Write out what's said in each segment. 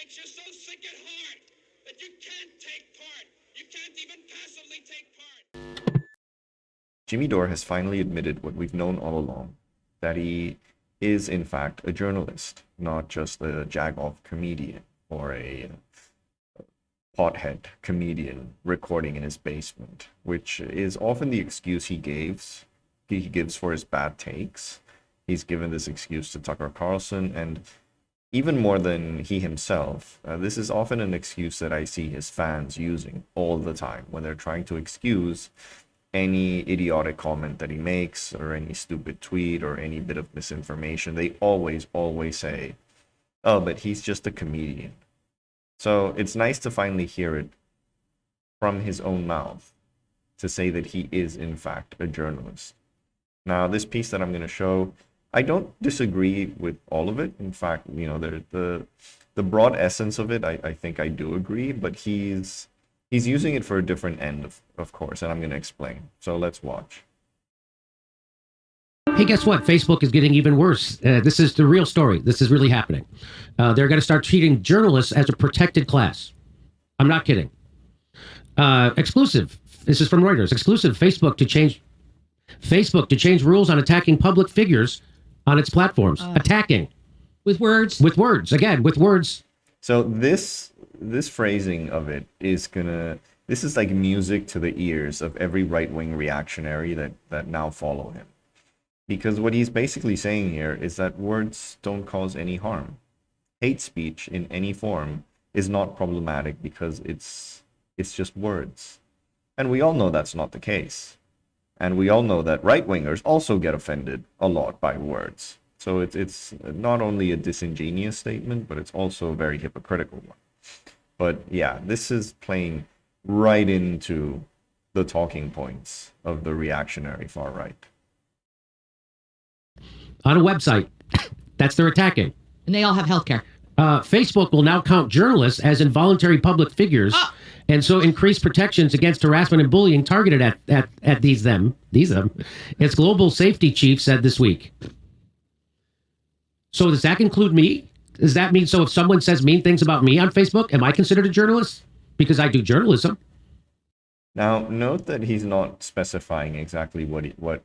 makes you so sick at heart that you can't take part. You can't even passively take part. Jimmy Dore has finally admitted what we've known all along, that he is in fact a journalist, not just a jagoff comedian or a pothead comedian recording in his basement, which is often the excuse he gives for his bad takes. He's given this excuse to Tucker Carlson, and even more than he himself, this is often an excuse that I see his fans using all the time when they're trying to excuse any idiotic comment that he makes or any stupid tweet or any bit of misinformation. They always say, oh, but he's just a comedian. So it's nice to finally hear it from his own mouth to say that he is in fact a journalist. Now, this piece that I'm going to show, I don't disagree with all of it. In fact, you know, the broad essence of it, I think I do agree, but he's using it for a different end, of course, and I'm going to explain. So let's watch. Hey, guess what? Facebook is getting even worse. This is the real story. This is really happening. They're going to start treating journalists as a protected class. I'm not kidding. Exclusive. This is from Reuters. Exclusive. Facebook to change rules on attacking public figures on its platforms. Attacking. With words? With words. Again, with words. So this phrasing of it is this is like music to the ears of every right-wing reactionary that now follow him. Because what he's basically saying here is that words don't cause any harm. Hate speech in any form is not problematic because it's just words. And we all know that's not the case. And we all know that right-wingers also get offended a lot by words. So it's not only a disingenuous statement, but it's also a very hypocritical one. But yeah, this is playing right into the talking points of the reactionary far right. On a website. That's their attacking. And they all have health care. Facebook will now count journalists as involuntary public figures, and so increase protections against harassment and bullying targeted at these them. Its global safety chief said this week. So does that include me? Does that mean, so if someone says mean things about me on Facebook, am I considered a journalist? Because I do journalism. Now, note that he's not specifying exactly what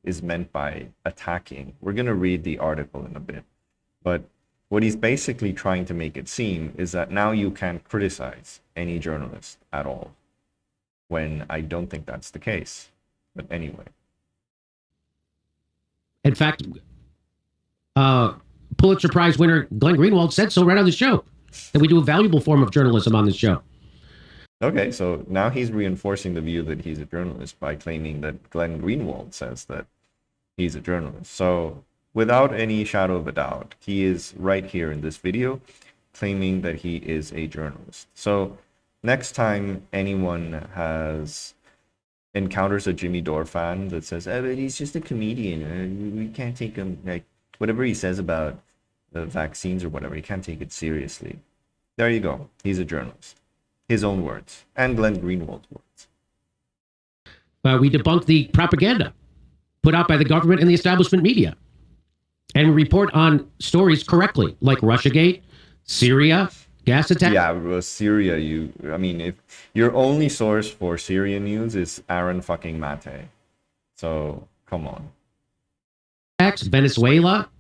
is meant by attacking. We're going to read the article in a bit. But what he's basically trying to make it seem is that now you can't criticize any journalist at all, when I don't think that's the case. But anyway. In fact, Pulitzer Prize winner Glenn Greenwald said so right on the show, that we do a valuable form of journalism on this show. Okay, so now he's reinforcing the view that he's a journalist by claiming that Glenn Greenwald says that he's a journalist. So without any shadow of a doubt, he is right here in this video claiming that he is a journalist. So next time anyone encounters a Jimmy Dore fan that says, oh, but he's just a comedian, we can't take him, like whatever he says about the vaccines or whatever, you can't take it seriously. There you go. He's a journalist. His own words, and Glenn Greenwald's words. We debunk the propaganda put out by the government and the establishment media, and report on stories correctly, like Russiagate, Syria, gas attack. Yeah, well, Syria, if your only source for Syrian news is Aaron fucking Mate. So, come on. Venezuela.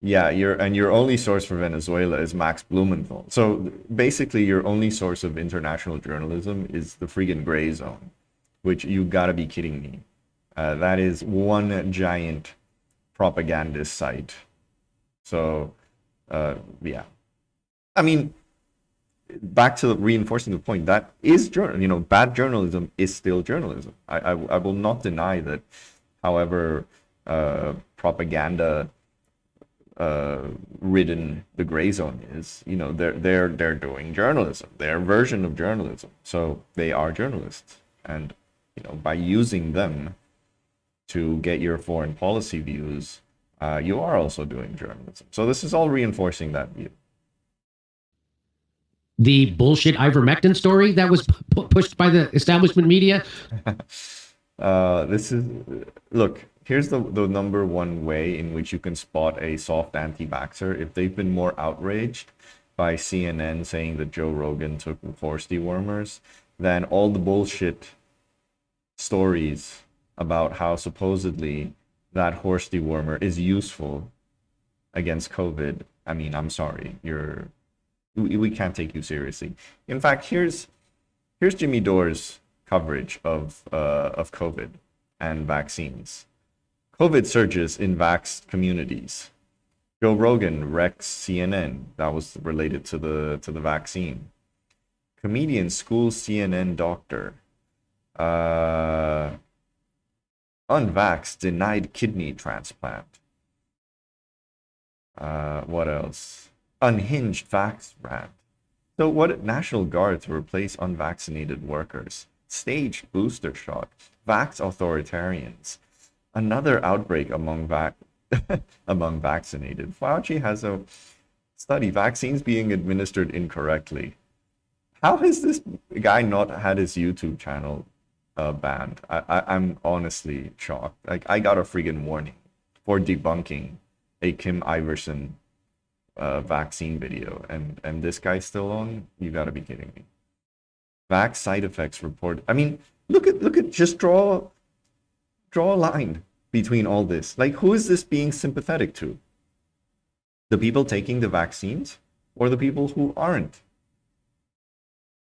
Yeah, your only source for Venezuela is Max Blumenthal. So basically, your only source of international journalism is the friggin' gray zone, which you gotta be kidding me. That is one giant propagandist site. So, yeah. I mean, back to reinforcing the point, that is bad journalism is still journalism. I will not deny that. However, propaganda ridden the gray zone is, they're doing journalism, their version of journalism. So they are journalists, and by using them to get your foreign policy views, you are also doing journalism. So this is all reinforcing that view. The bullshit ivermectin story that was pushed by the establishment media. Look, here's the number one way in which you can spot a soft anti-vaxxer. If they've been more outraged by CNN saying that Joe Rogan took horse dewormers than all the bullshit stories about how supposedly that horse dewormer is useful against COVID. I mean, I'm sorry, we can't take you seriously. In fact, here's Jimmy Dore's coverage of COVID and vaccines. COVID surges in vax communities. Joe Rogan wrecks CNN. That was related to the vaccine. Comedian schools CNN doctor. Unvaxxed denied kidney transplant. What else? Unhinged vax rant. So what? National Guard to replace unvaccinated workers. Staged booster shot. Vax authoritarians. Another outbreak among among vaccinated. Fauci has a study, vaccines being administered incorrectly. How has this guy not had his YouTube channel banned? I'm honestly shocked. Like, I got a friggin' warning for debunking a Kim Iverson vaccine video, and this guy's still on? You gotta be kidding me. Vax side effects report. I mean, look at just draw a line between all this. Like, who is this being sympathetic to? The people taking the vaccines or the people who aren't?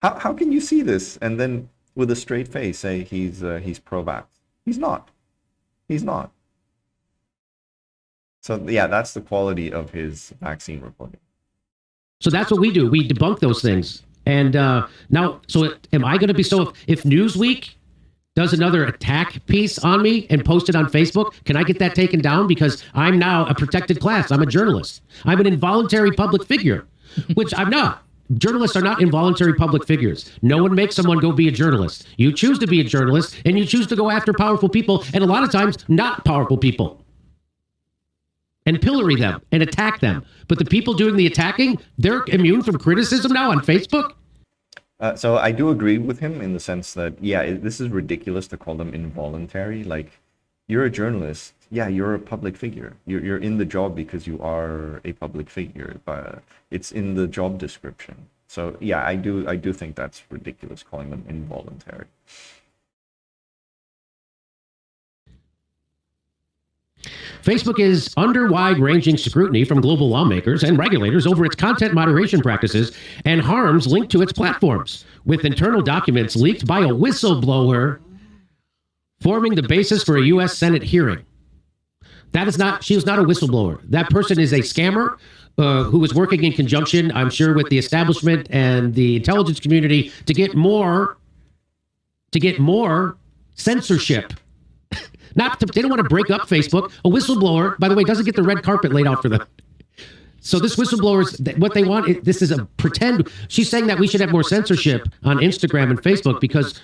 How can you see this and then with a straight face say he's pro-vax? He's not. He's not. So yeah, that's the quality of his vaccine reporting. So that's what we do. We debunk those things. And now, so am I going to be so if Newsweek does another attack piece on me and post it on Facebook, can I get that taken down? Because I'm now a protected class. I'm a journalist. I'm an involuntary public figure, which I'm not. Journalists are not involuntary public figures. No one makes someone go be a journalist. You choose to be a journalist, and you choose to go after powerful people, and a lot of times not powerful people, and pillory them and attack them. But the people doing the attacking, they're immune from criticism now on Facebook? So I do agree with him in the sense that, yeah, this is ridiculous to call them involuntary. Like, you're a journalist. Yeah, you're a public figure. You're in the job because you are a public figure, but it's in the job description. So yeah, I do think that's ridiculous calling them involuntary. Facebook is under wide-ranging scrutiny from global lawmakers and regulators over its content moderation practices and harms linked to its platforms, with internal documents leaked by a whistleblower forming the basis for a U.S. Senate hearing. She was not a whistleblower. That person is a scammer who was working in conjunction, I'm sure, with the establishment and the intelligence community to get more censorship. They don't want to break up Facebook. A whistleblower, by the way, doesn't get the red carpet laid out for them. So this whistleblower, what they want, this is a pretend. She's saying that we should have more censorship on Instagram and Facebook because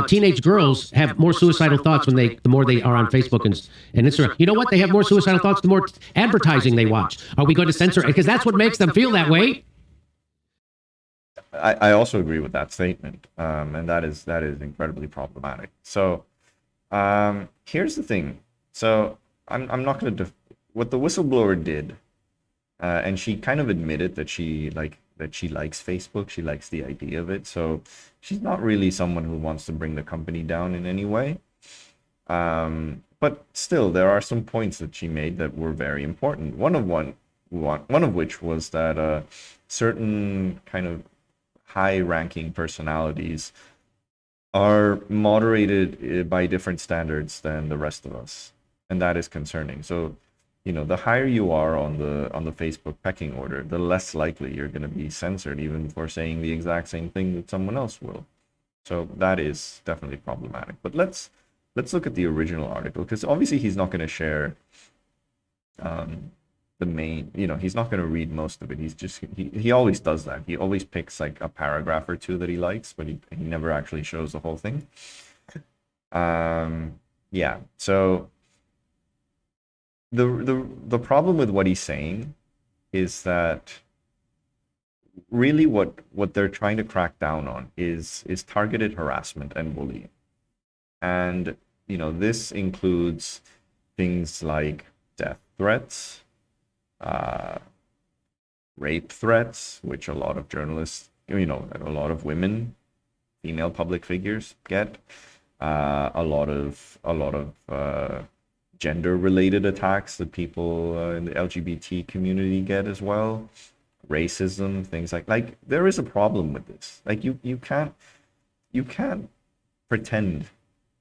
teenage girls have more suicidal thoughts the more they are on Facebook and Instagram. You know what? They have more suicidal thoughts the more advertising they watch. Are we going to censor it? Because that's what makes them feel that way. I also agree with that statement, and that is incredibly problematic. So here's the thing. So I'm not going to what the whistleblower did. And she kind of admitted that she likes Facebook. She likes the idea of it. So she's not really someone who wants to bring the company down in any way. But still, there are some points that she made that were very important. One of which was that certain kind of high-ranking personalities are moderated by different standards than the rest of us, and that is concerning. So, the higher you are on the Facebook pecking order, the less likely you're going to be censored, even for saying the exact same thing that someone else will. So that is definitely problematic. But let's look at the original article, because obviously he's not going to share the main. He's not going to read most of it. He always does that. He always picks like a paragraph or two that he likes, but he never actually shows the whole thing. Yeah. So. The problem with what he's saying is that really what they're trying to crack down on is targeted harassment and bullying. And this includes things like death threats, rape threats, which a lot of journalists, a lot of women, female public figures get, a lot of gender-related attacks that people in the LGBT community get as well, racism, things like there is a problem with this. Like you can't pretend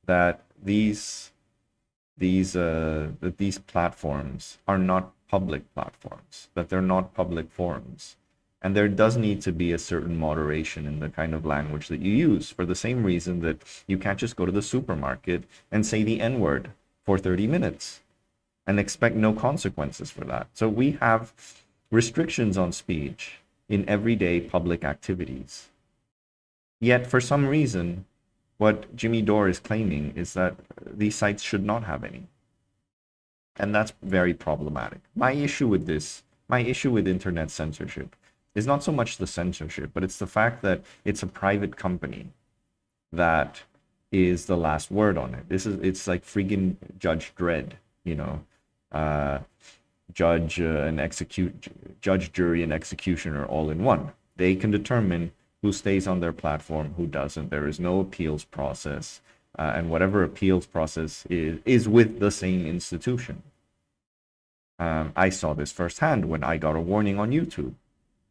that these platforms are not public platforms, that they're not public forums. And there does need to be a certain moderation in the kind of language that you use, for the same reason that you can't just go to the supermarket and say the N-word for 30 minutes and expect no consequences for that. So we have restrictions on speech in everyday public activities. Yet for some reason, what Jimmy Dore is claiming is that these sites should not have any. And that's very problematic. My issue with internet censorship is not so much the censorship, but it's the fact that it's a private company that is the last word on it. It's like freaking Judge Dredd, judge, jury, and executioner all in one. They can determine who stays on their platform, who doesn't. There is no appeals process, and whatever appeals process is with the same institution. I saw this firsthand when I got a warning on YouTube,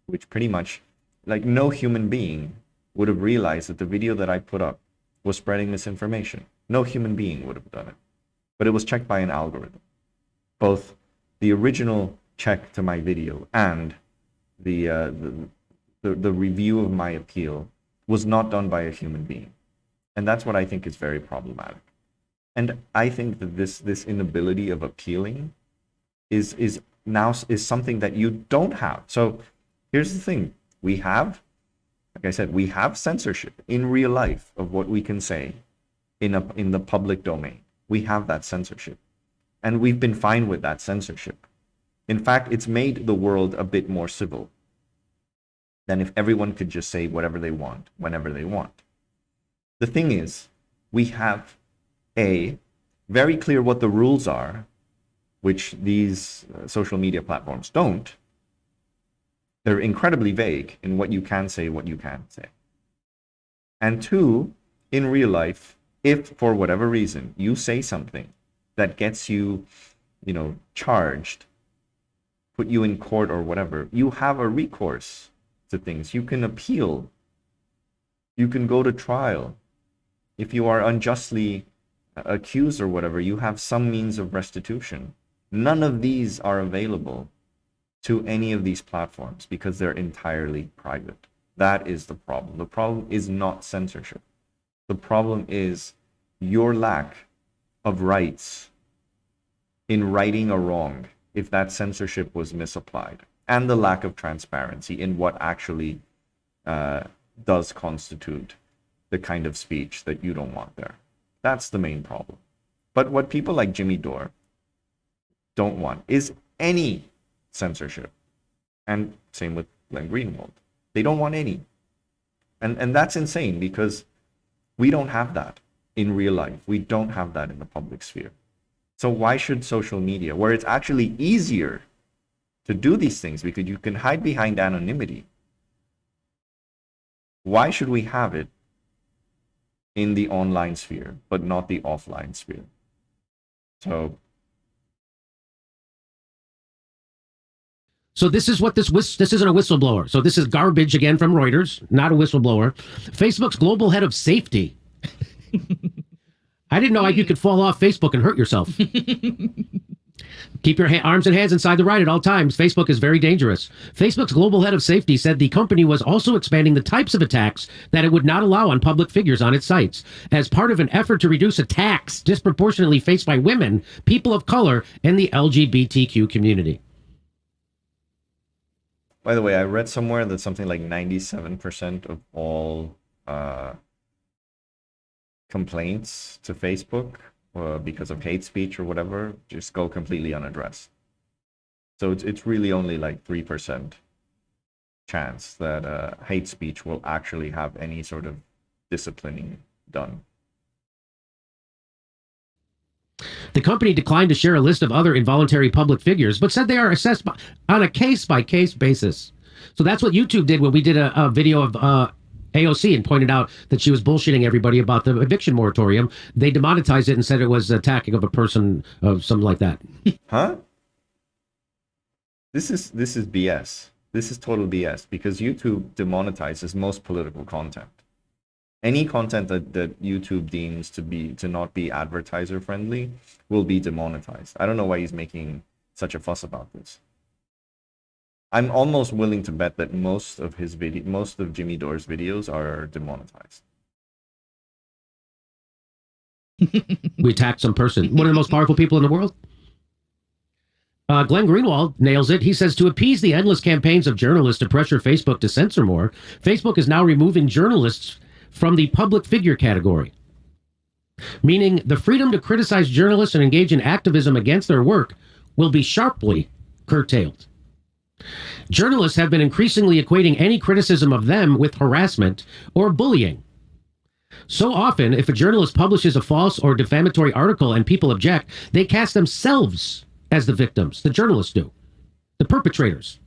which pretty much, like, no human being would have realized that the video that I put up was spreading misinformation. No human being would have done it. But it was checked by an algorithm. Both the original check to my video and the review of my appeal was not done by a human being. And that's what I think is very problematic. And I think that this inability of appealing is something that you don't have. So here's the thing. We have, like I said, we have censorship in real life of what we can say in the public domain. We have that censorship. And we've been fine with that censorship. In fact, it's made the world a bit more civil than if everyone could just say whatever they want, whenever they want. The thing is, we have very clear what the rules are, which these social media platforms don't. They're incredibly vague in what you can say, what you can't say. And two, in real life, if for whatever reason you say something that gets you, charged, put you in court or whatever, you have a recourse to things. You can appeal. You can go to trial. If you are unjustly accused or whatever, you have some means of restitution. None of these are available to any of these platforms because they're entirely private. That is the problem. The problem is not censorship. The problem is your lack of rights in righting a wrong if that censorship was misapplied, and the lack of transparency in what actually does constitute the kind of speech that you don't want there. That's the main problem. But what people like Jimmy Dore don't want is any censorship. And same with Glenn Greenwald. They don't want any. And that's insane because we don't have that in real life. We don't have that in the public sphere. So why should social media, where it's actually easier to do these things because you can hide behind anonymity, why should we have it in the online sphere but not the offline sphere? So this is what this isn't a whistleblower. So this is garbage again from Reuters, not a whistleblower. Facebook's global head of safety. I didn't know you could fall off Facebook and hurt yourself. Keep your arms and hands inside the ride at all times. Facebook is very dangerous. Facebook's global head of safety said the company was also expanding the types of attacks that it would not allow on public figures on its sites as part of an effort to reduce attacks disproportionately faced by women, people of color, and the LGBTQ community. By the way, I read somewhere that something like 97% of all complaints to Facebook because of hate speech or whatever just go completely unaddressed. So it's really only like 3% chance that hate speech will actually have any sort of disciplining done. The company declined to share a list of other involuntary public figures, but said they are assessed on a case-by-case basis. So that's what YouTube did when we did a video of AOC and pointed out that she was bullshitting everybody about the eviction moratorium. They demonetized it and said it was attacking of a person of something like that. Huh? This is BS. This is total BS because YouTube demonetizes most political content. Any content that YouTube deems to not be advertiser friendly will be demonetized. I don't know why he's making such a fuss about this. I'm almost willing to bet that most of Jimmy Dore's videos are demonetized. We attacked some person, one of the most powerful people in the world. Glenn Greenwald nails it. He says, to appease the endless campaigns of journalists to pressure Facebook to censor more, Facebook is now removing journalists from the public figure category, meaning the freedom to criticize journalists and engage in activism against their work will be sharply curtailed. Journalists have been increasingly equating any criticism of them with harassment or bullying. So often, if a journalist publishes a false or defamatory article and people object, they cast themselves as the victims. The journalists do. The perpetrators.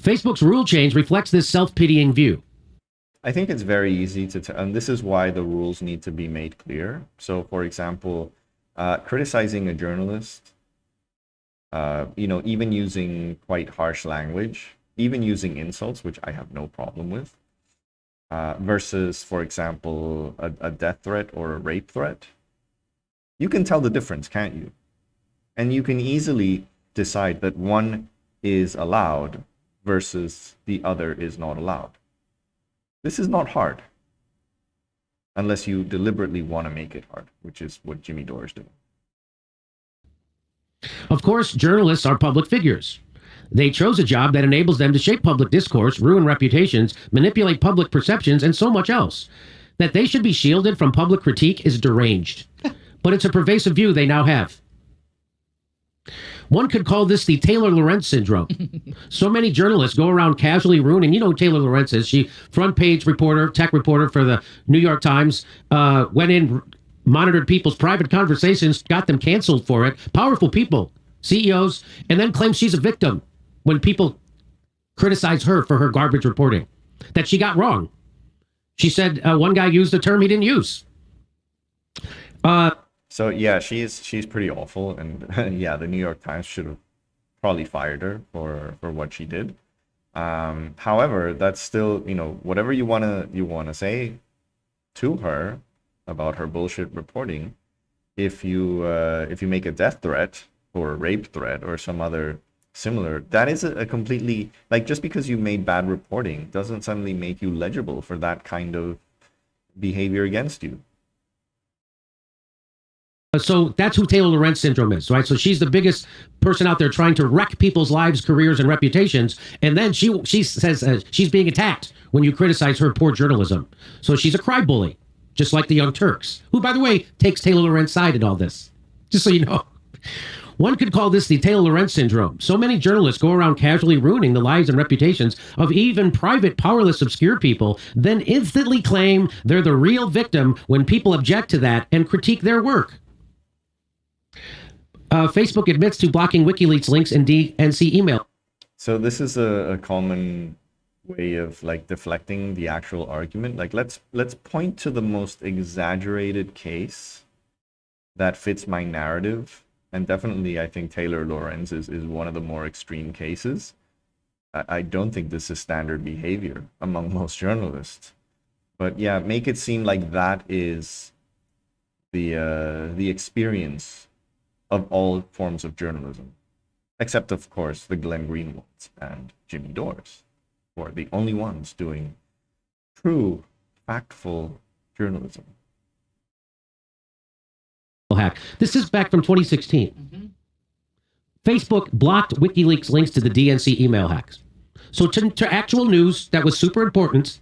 Facebook's rule change reflects this self-pitying view. I think it's very easy to and this is why the rules need to be made clear. So, for example, criticizing a journalist, even using quite harsh language, even using insults, which I have no problem with, versus, for example, a death threat or a rape threat. You can tell the difference, can't you? And you can easily decide that one is allowed versus the other is not allowed. This is not hard, unless you deliberately want to make it hard, which is what Jimmy Dore is doing. Of course, journalists are public figures. They chose a job that enables them to shape public discourse, ruin reputations, manipulate public perceptions, and so much else. That they should be shielded from public critique is deranged. But it's a pervasive view they now have. One could call this the Taylor Lorenz syndrome. So many journalists go around casually ruining, you know who Taylor Lorenz is. She front page reporter, tech reporter for the New York Times, went in, monitored people's private conversations, got them canceled for it. Powerful people, CEOs, and then claims she's a victim when people criticize her for her garbage reporting that she got wrong. She said one guy used a term he didn't use. So yeah, she's pretty awful, and yeah, the New York Times should have probably fired her for what she did. However, that's still, whatever you wanna say to her about her bullshit reporting, if you make a death threat or a rape threat or some other similar, that is a completely, like, just because you made bad reporting doesn't suddenly make you legible for that kind of behavior against you. So that's who Taylor Lorenz syndrome is, right? So she's the biggest person out there trying to wreck people's lives, careers, and reputations. And then she says she's being attacked when you criticize her poor journalism. So she's a cry-bully, just like the Young Turks, who, by the way, takes Taylor Lorenz's side in all this, just so you know. One could call this the Taylor Lorenz syndrome. So many journalists go around casually ruining the lives and reputations of even private, powerless, obscure people, then instantly claim they're the real victim when people object to that and critique their work. Facebook admits to blocking WikiLeaks links in DNC email. So this is a common way of deflecting the actual argument. Let's point to the most exaggerated case that fits my narrative, and definitely I think Taylor Lorenz is one of the more extreme cases. I don't think this is standard behavior among most journalists, but yeah, make it seem like that is the experience of all forms of journalism, except of course the Glenn Greenwalds and Jimmy Dores, who are the only ones doing true, factful journalism. Hack. This is back from 2016. Mm-hmm. Facebook blocked WikiLeaks links to the DNC email hacks. So to actual news that was super important,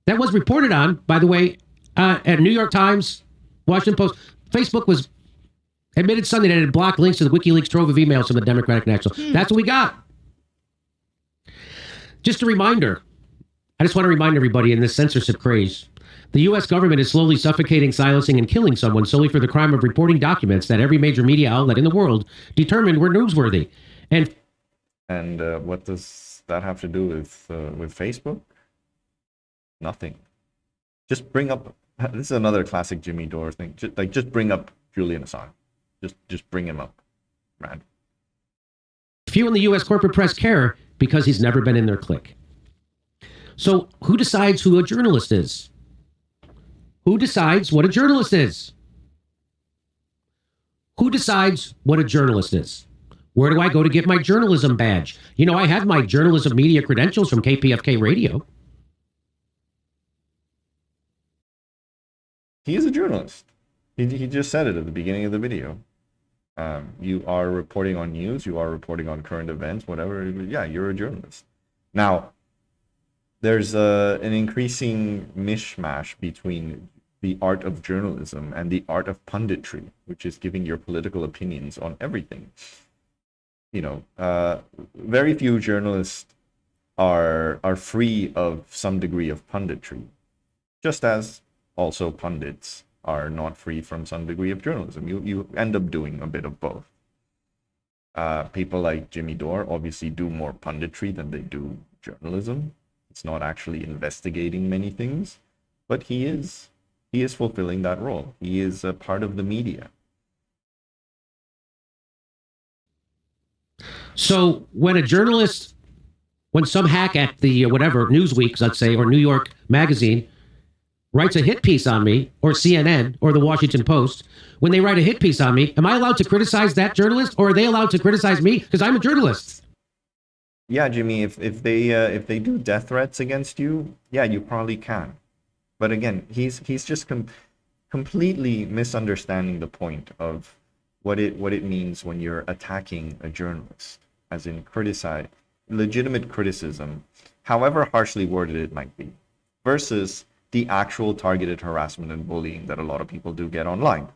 that was reported on, by the way, at New York Times, Washington Post. Facebook was admitted Sunday that it had blocked links to the WikiLeaks trove of emails from the Democratic National. That's what we got. Just a reminder. I just want to remind everybody in this censorship craze The U.S. government is slowly suffocating, silencing, and killing someone solely for the crime of reporting documents that every major media outlet in the world determined were newsworthy. And what does that have to do with Facebook? Nothing. Just bring up. This is another classic Jimmy Dore thing. Just bring up Julian Assange. Just bring him up, man. few in the U.S. corporate press care because he's never been in their clique. So who decides who a journalist is? Who decides what a journalist is? Who decides what a journalist is? Where do I go to get my journalism badge? You know, I have my journalism media credentials from KPFK Radio. He is a journalist. He just said it at the beginning of the video. You are reporting on news, you are reporting on current events, whatever. Yeah, you're a journalist. Now, there's an increasing mishmash between the art of journalism and the art of punditry, which is giving your political opinions on everything. You know, very few journalists are free of some degree of punditry, just as also pundits are not free from some degree of journalism. You end up doing a bit of both. People like Jimmy Dore obviously do more punditry than they do journalism. It's not actually investigating many things, but he is fulfilling that role. He is a part of the media. So when a journalist, when some hack at the whatever Newsweek, let's say, or New York Magazine writes a hit piece on me, or CNN, or the Washington Post, when they write a hit piece on me, am I allowed to criticize that journalist, or are they allowed to criticize me because I'm a journalist? Yeah, Jimmy, if they do death threats against you, yeah, you probably can. But again, he's just completely misunderstanding the point of what it means when you're attacking a journalist, as in legitimate criticism, however harshly worded it might be, versus the actual targeted harassment and bullying that a lot of people do get online.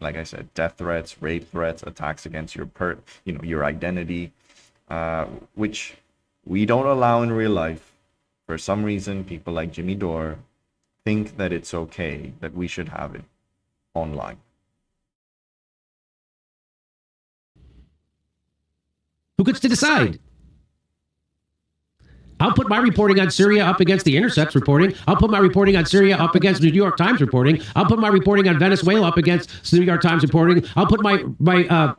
Like I said, death threats, rape threats, attacks against your identity, which we don't allow in real life. For some reason, people like Jimmy Dore think that it's okay, that we should have it online. Who gets to decide? I'll put my reporting on Syria up against The Intercept's reporting. I'll put my reporting on Syria up against the New York Times reporting. I'll put my reporting on Venezuela up against the New York Times reporting. I'll put my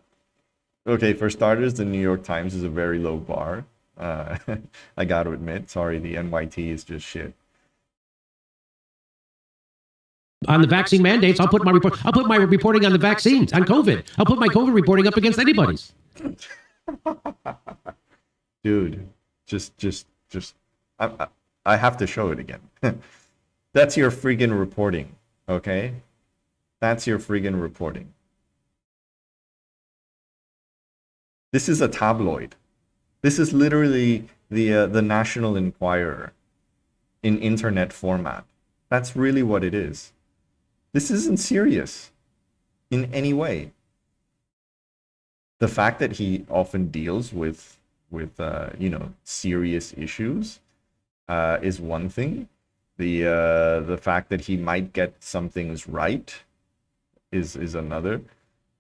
Okay, for starters, the New York Times is a very low bar. I got to admit, sorry, the NYT is just shit. On the vaccine mandates, I'll put my reporting on the vaccines, on COVID. I'll put my COVID reporting up against anybody's. Dude, just I have to show it again. That's your friggin' reporting, okay? That's your friggin' reporting. This is a tabloid. This is literally the National Enquirer in internet format. That's really what it is. This isn't serious in any way. The fact that he often deals with serious issues is one thing. The fact that he might get some things right is another.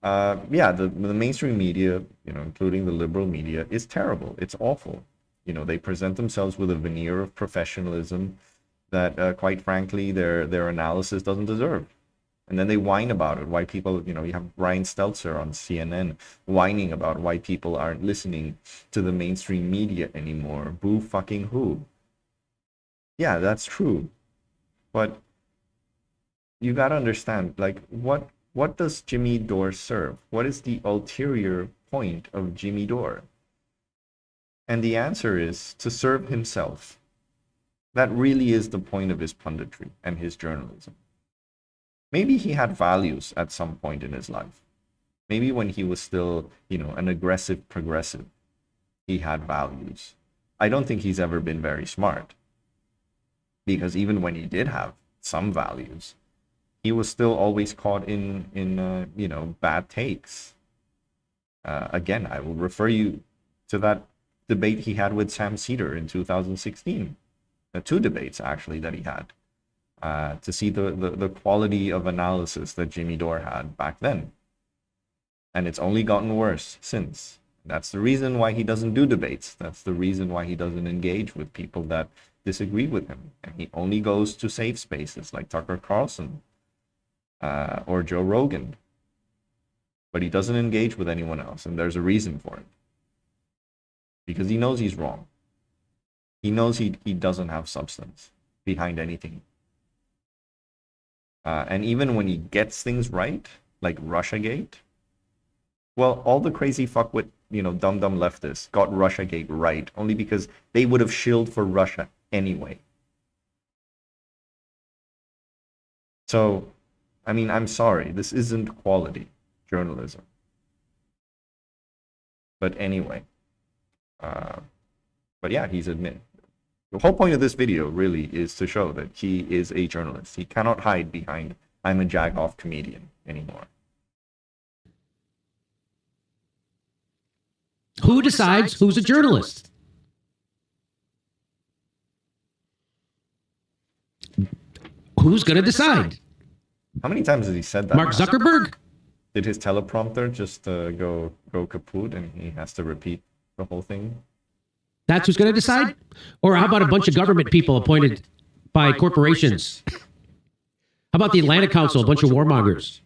The mainstream media, including the liberal media, is terrible. It's awful. They present themselves with a veneer of professionalism that, quite frankly, their analysis doesn't deserve. And then they whine about it. Why people, you have Brian Stelter on CNN whining about why people aren't listening to the mainstream media anymore. Boo fucking who? Yeah, that's true. But you got to understand, like, what does Jimmy Dore serve? What is the ulterior point of Jimmy Dore? And the answer is to serve himself. That really is the point of his punditry and his journalism. Maybe he had values at some point in his life. Maybe when he was still, an aggressive progressive, he had values. I don't think he's ever been very smart. Because even when he did have some values, he was still always caught in bad takes. Again, I will refer you to that debate he had with Sam Seder in 2016. 2 debates, actually, that he had. to see the quality of analysis that Jimmy Dore had back then. And it's only gotten worse since. That's the reason why he doesn't do debates. That's the reason why he doesn't engage with people that disagree with him. And he only goes to safe spaces like Tucker Carlson or Joe Rogan. But he doesn't engage with anyone else, and there's a reason for it. Because he knows he's wrong. He knows he doesn't have substance behind anything. And even when he gets things right, like Russiagate, well, all the crazy fuckwit, dumb leftists got Russiagate right only because they would have shilled for Russia anyway. So, I mean, I'm sorry, this isn't quality journalism. But anyway, but yeah, he's admitted. The whole point of this video really is to show that he is a journalist. He cannot hide behind, I'm a jagoff comedian anymore. Who decides who's a journalist? Who's going to decide? How many times has he said that? Mark Zuckerberg? Did his teleprompter just go kaput and he has to repeat the whole thing? That's who's going to decide? Or how about a bunch of government people appointed by corporations? How about the Atlantic Council, a bunch of warmongers?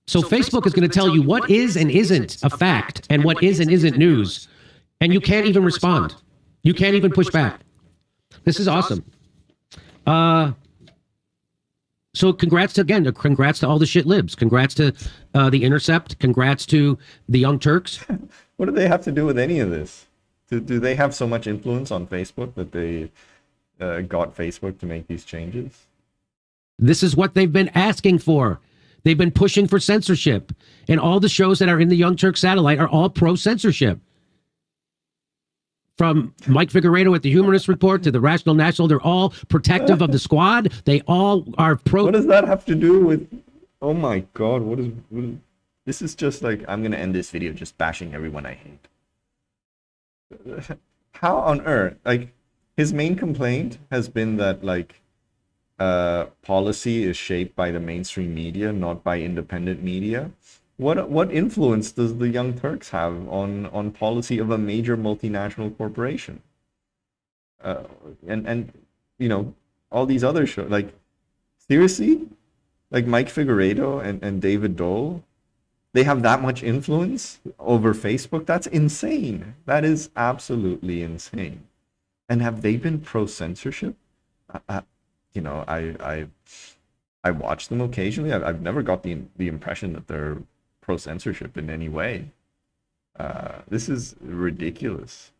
So Facebook is going to tell you what is and isn't a fact and what is and isn't news. And you can't even respond. You can't even push back. This is awesome. So congrats to all the shit libs. Congrats to The Intercept. Congrats to the Young Turks. What do they have to do with any of this? Do they have so much influence on Facebook that they got Facebook to make these changes? This is what they've been asking for. They've been pushing for censorship. And all the shows that are in the Young Turk satellite are all pro-censorship. From Mike Figueredo at the Humanist Report to the Rational National, they're all protective of the squad. They all are pro. What does that have to do with? Oh my God! What is this? Is just like, I'm gonna end this video just bashing everyone I hate. How on earth? Like, his main complaint has been that policy is shaped by the mainstream media, not by independent media. What influence does the Young Turks have on policy of a major multinational corporation? And all these other shows, like, seriously, like Mike Figueredo and David Dole, they have that much influence over Facebook? That's insane. That is absolutely insane. And have they been pro-censorship? I watch them occasionally. I've never got the impression that they're pro-censorship in any way. This is ridiculous.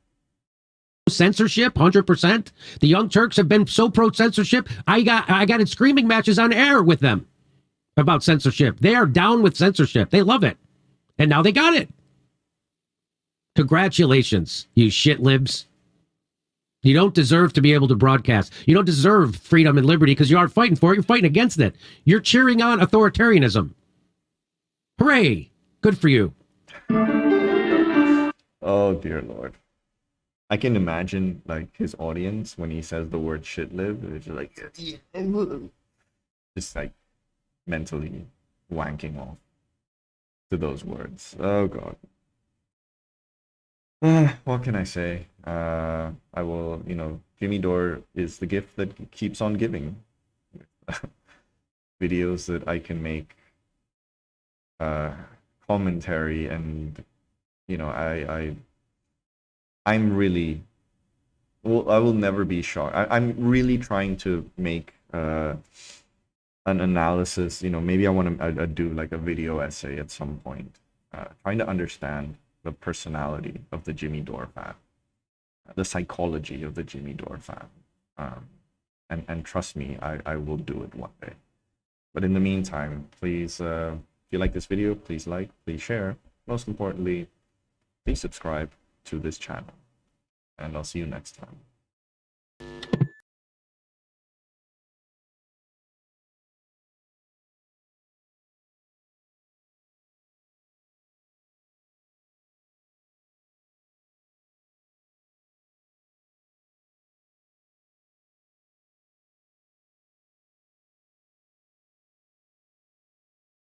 Censorship, 100%. The Young Turks have been so pro-censorship. I got in screaming matches on air with them about censorship. They are down with censorship. They love it. And now they got it. Congratulations, you shit libs. You don't deserve to be able to broadcast. You don't deserve freedom and liberty because you aren't fighting for it. You're fighting against it. You're cheering on authoritarianism. Hooray! Good for you. Oh, dear Lord. I can imagine, like, his audience when he says the word shit lib. It's just like, just like mentally wanking off to those words. Oh, God. What can I say? I will, Jimmy Dore is the gift that keeps on giving. Videos that I can make commentary, and I'm really, well, I will never be shocked. I'm really trying to make an analysis. Maybe I want to do like a video essay at some point, trying to understand the personality of the Jimmy Dore fan, the psychology of the Jimmy Dore fan, and trust me, I will do it one day. But in the meantime, please, if you like this video, please like, please share. Most importantly, please subscribe to this channel. And I'll see you next time.